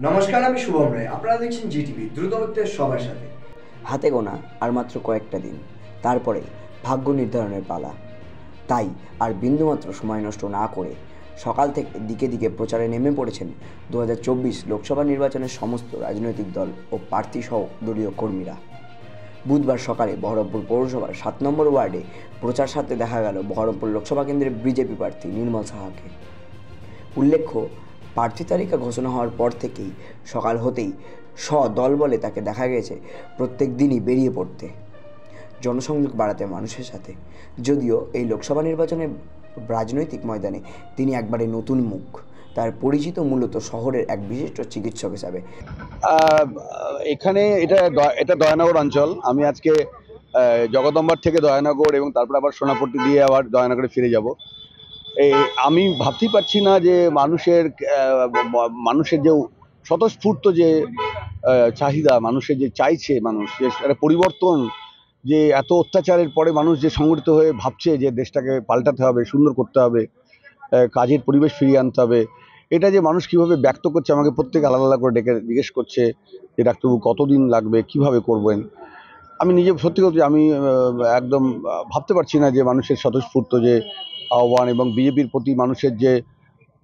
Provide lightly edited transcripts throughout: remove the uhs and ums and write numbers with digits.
নমস্কার, আমি শুভম রায়। আপনারা দেখছেন জিটিভি, দ্রুত হচ্ছে সবার সাথে। হাতে গোনা আর মাত্র কয়েকটা দিন, তারপরে ভাগ্য নির্ধারণের পালা। তাই আর বিন্দুমাত্র সময় নষ্ট না করে সকাল থেকে দিকে দিকে প্রচারে নেমে পড়েছেন 2024 লোকসভা নির্বাচনের সমস্ত রাজনৈতিক দল ও প্রার্থীসহ দলীয় কর্মীরা। বুধবার সকালে বহরমপুর পৌরসভার 7 নম্বর ওয়ার্ডে প্রচার সারতে দেখা গেল বহরমপুর লোকসভা কেন্দ্রের বিজেপি প্রার্থী নির্মল সাহাকে। উল্লেখ্য, প্রার্থী তালিকা ঘোষণা হওয়ার পর থেকেই সকাল হতেই দল বলে তাকে দেখা গেছে প্রত্যেক দিনই বেরিয়ে পড়তে, জনসংযোগ বাড়াতে মানুষের সাথে। যদিও এই লোকসভা নির্বাচনের রাজনৈতিক ময়দানে তিনি একবারে নতুন মুখ। তার পরিচিত মূলত শহরের এক বিশিষ্ট চিকিৎসক হিসাবে। এখানে এটা দয়ানগর অঞ্চল। আমি আজকে জগদম্বার থেকে দয়ানগর এবং তারপর আবার সোনাপট্টি দিয়ে আবার দয়ানগরে ফিরে যাব। আমি ভাবতেই পারছি না যে মানুষের যে স্বতঃস্ফূর্ত যে চাহিদা, মানুষের যে চাইছে, মানুষ যে একটা পরিবর্তন, যে এত অত্যাচারের পরে মানুষ যে সংগঠিত হয়ে ভাবছে যে দেশটাকে পাল্টাতে হবে, সুন্দর করতে হবে, কাজের পরিবেশ ফিরিয়ে আনতে হবে, এটা যে মানুষ কীভাবে ব্যক্ত করছে, আমাকে প্রত্যেকে আলাদা আলাদা করে ডেকে জিজ্ঞেস করছে যে ডাক্তারবাবু কতদিন লাগবে, কিভাবে করবেন। আমি নিজে সত্যি কথা আমি একদম ভাবতে পারছি না যে মানুষের স্বতঃস্ফূর্ত যে আহ্বান এবং বিজেপির প্রতি মানুষের যে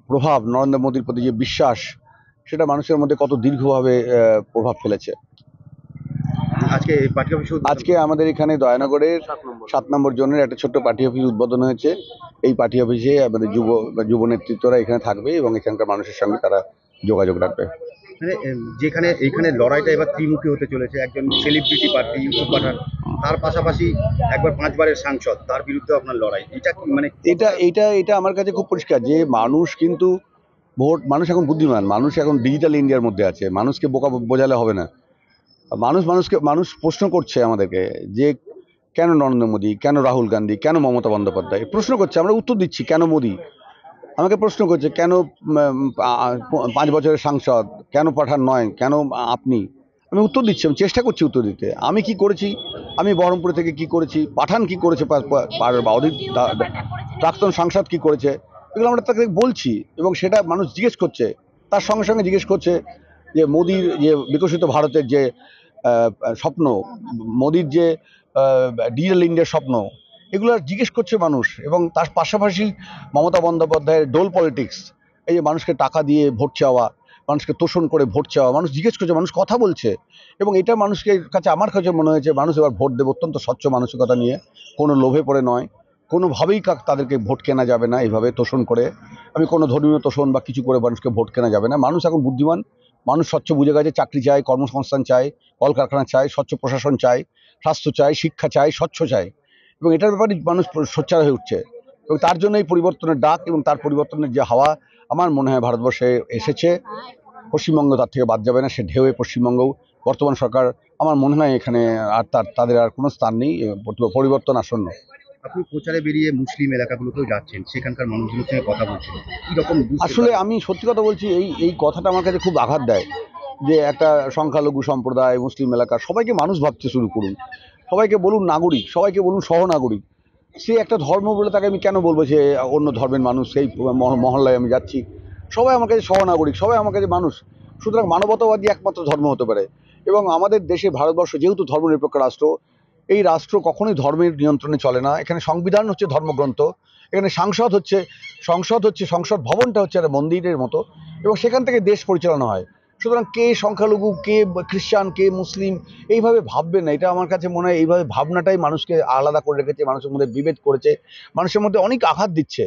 প্রভাব, নরেন্দ্র মোদীর প্রতি যে বিশ্বাস, সেটা মানুষের মধ্যে কত দীর্ঘভাবে প্রভাব ফেলেছে। আজকে আমাদের এখানে দয়ানগরের 7 নম্বর জোনের একটা ছোট্ট পার্টি অফিস উদ্বোধন হয়েছে। এই পার্টি অফিসে আমাদের যুব নেতৃত্বরা এখানে থাকবে এবং এখানকার মানুষের সঙ্গে তারা যোগাযোগ রাখবে। এইখানে লড়াইটা এবার ত্রিমুখী হতে চলেছে। একজন সেলিব্রিটি প্রার্থী ইউসুফ পাঠান, তার পাশাপাশি একবার 5 বারের সাংসদ, তার বিরুদ্ধে আপনার লড়াই। এটা কি মানে এটা আমার কাছে খুব পরিষ্কার যে মানুষ কিন্তু মানুষ এখন বুদ্ধিমান, মানুষ এখন ডিজিটাল ইন্ডিয়ার মধ্যে আছে। মানুষকে বোঝালে হবে না। মানুষ প্রশ্ন করছে আমাদেরকে যে কেন নরেন্দ্র মোদী, কেন রাহুল গান্ধী, কেন মমতা বন্দ্যোপাধ্যায়, প্রশ্ন করছে, আমরা উত্তর দিচ্ছি। কেন মোদী আমাকে প্রশ্ন করছে, কেন 5 বছরের সাংসদ, কেন পাঠান নয়, কেন আপনি। আমি উত্তর দিচ্ছি, আমি চেষ্টা করছি উত্তর দিতে। আমি কি করেছি, আমি বহরমপুর থেকে কি করেছি, পাঠান কি করেছে, প্রাক্তন সাংসদ কি করেছে, এগুলো আমরা তাকে বলছি এবং সেটা মানুষ জিজ্ঞেস করছে। তার সঙ্গে সঙ্গে জিজ্ঞেস করছে যে মোদির যে বিকশিত ভারতের যে স্বপ্ন, মোদির যে ডিজিটাল ইন্ডিয়ার স্বপ্ন, এগুলো জিজ্ঞেস করছে মানুষ। এবং তার পাশাপাশি মমতা বন্দ্যোপাধ্যায়ের ডোল পলিটিক্স, এই যে মানুষকে টাকা দিয়ে ভোট চাওয়া, মানুষকে তোষণ করে ভোট চাওয়া, মানুষ জিজ্ঞেস করছে, মানুষ কথা বলছে। এবং এটা মানুষকে কাছে, আমার কাছে মনে হয়েছে মানুষ এবার ভোট দেবে অত্যন্ত স্বচ্ছ মানসিকতা নিয়ে, কোনো লোভে পড়ে নয়, কোনোভাবেই তাদেরকে ভোট কেনা যাবে না এইভাবে তোষণ করে। আমি কোনো ধর্মীয় তোষণ বা কিছু করে মানুষকে ভোট কেনা যাবে না। মানুষ এখন বুদ্ধিমান, মানুষ স্বচ্ছ বুঝে গেছে। চাকরি চায়, কর্মসংস্থান চায়, কলকারখানা চায়, স্বচ্ছ প্রশাসন চায়, স্বাস্থ্য চায়, শিক্ষা চায়, স্বচ্ছ চায়, এবং এটার ব্যাপারে মানুষ সোচ্চার হয়ে উঠছে। এবং তার জন্য এই পরিবর্তনের ডাক এবং তার পরিবর্তনের যে হাওয়া আমার মনে হয় ভারতবর্ষে এসেছে। পশ্চিমবঙ্গ তার থেকে বাদ যাবে না। সে ঢেউয়ে পশ্চিমবঙ্গও, বর্তমান সরকার, আমার মনে হয় এখানে আর তাদের আর কোনো স্থান নেই। পরিবর্তন আসন্ন। আপনি প্রচারে বেরিয়ে মুসলিম এলাকাগুলোতেও যাচ্ছেন, সেখানকার মানুষগুলোর সঙ্গে কথা বলছেন, কিরকম? আসলে আমি সত্যি কথা বলছি, এই কথাটা আমার কাছে খুব আঘাত দেয় যে একটা সংখ্যালঘু সম্প্রদায়, মুসলিম এলাকা, সবাইকে মানুষ ভাবতে শুরু করুন, সবাইকে বলুন নাগরিক, সবাইকে বলুন সহনাগরিক। সে একটা ধর্ম বলে তাকে আমি কেন বলবো যে অন্য ধর্মের মানুষ? সেই মহল্লায় আমি যাচ্ছি, সবাই আমার কাছে সহনাগরিক, সবাই আমার কাছে মানুষ। সুতরাং মানবতাবাদী একমাত্র ধর্ম হতে পারে। এবং আমাদের দেশে, ভারতবর্ষ যেহেতু ধর্মনিরপেক্ষ রাষ্ট্র, এই রাষ্ট্র কখনোই ধর্মের নিয়ন্ত্রণে চলে না। এখানে সংবিধান হচ্ছে ধর্মগ্রন্থ, এখানে সংসদ ভবনটা হচ্ছে একটা মন্দিরের মতো, এবং সেখান থেকে দেশ পরিচালনা হয়। সুতরাং কে সংখ্যালঘু, কে খ্রিস্টান, কে মুসলিম, এইভাবে ভাববে না। এটা আমার কাছে মনে হয় এইভাবে ভাবনাটাই মানুষকে আলাদা করে রেখেছে, মানুষের মধ্যে বিভেদ করেছে, মানুষের মধ্যে অনেক আঘাত দিচ্ছে।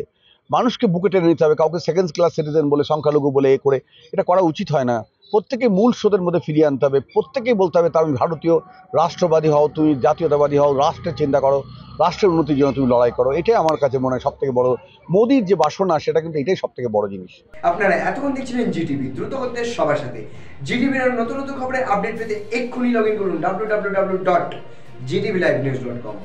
মানুষকে বুকে টেনে নিতে হবে, কাউকে সেকেন্ড ক্লাস সিটিজেন বলে, সংখ্যালঘু বলে করে এটা করা উচিত হয় না। প্রত্যেকে মূল স্রোতের মধ্যে ফিরিয়ে আনতে হবে। প্রত্যেকেই বলতে হবে তুমি ভারতীয়, রাষ্ট্রবাদী হও, তুমি জাতীয়তাবাদী হও, রাষ্ট্রের চিন্তা করো, রাষ্ট্রের উন্নতির জন্য তুমি লড়াই করো। এটাই আমার কাছে মনে হয় সবথেকে বড় মোদির যে বাসনা, সেটা কিন্তু এটাই সবথেকে বড় জিনিস। আপনারা এতক্ষণ দেখছিলেন জিটিভি, দ্রুত হচ্ছে সবার সাথে। জিটিভির নতুন নতুন খবরের আপডেট পেতে এক্ষুনি লগ ইন করুন www.gtvlivenews.com।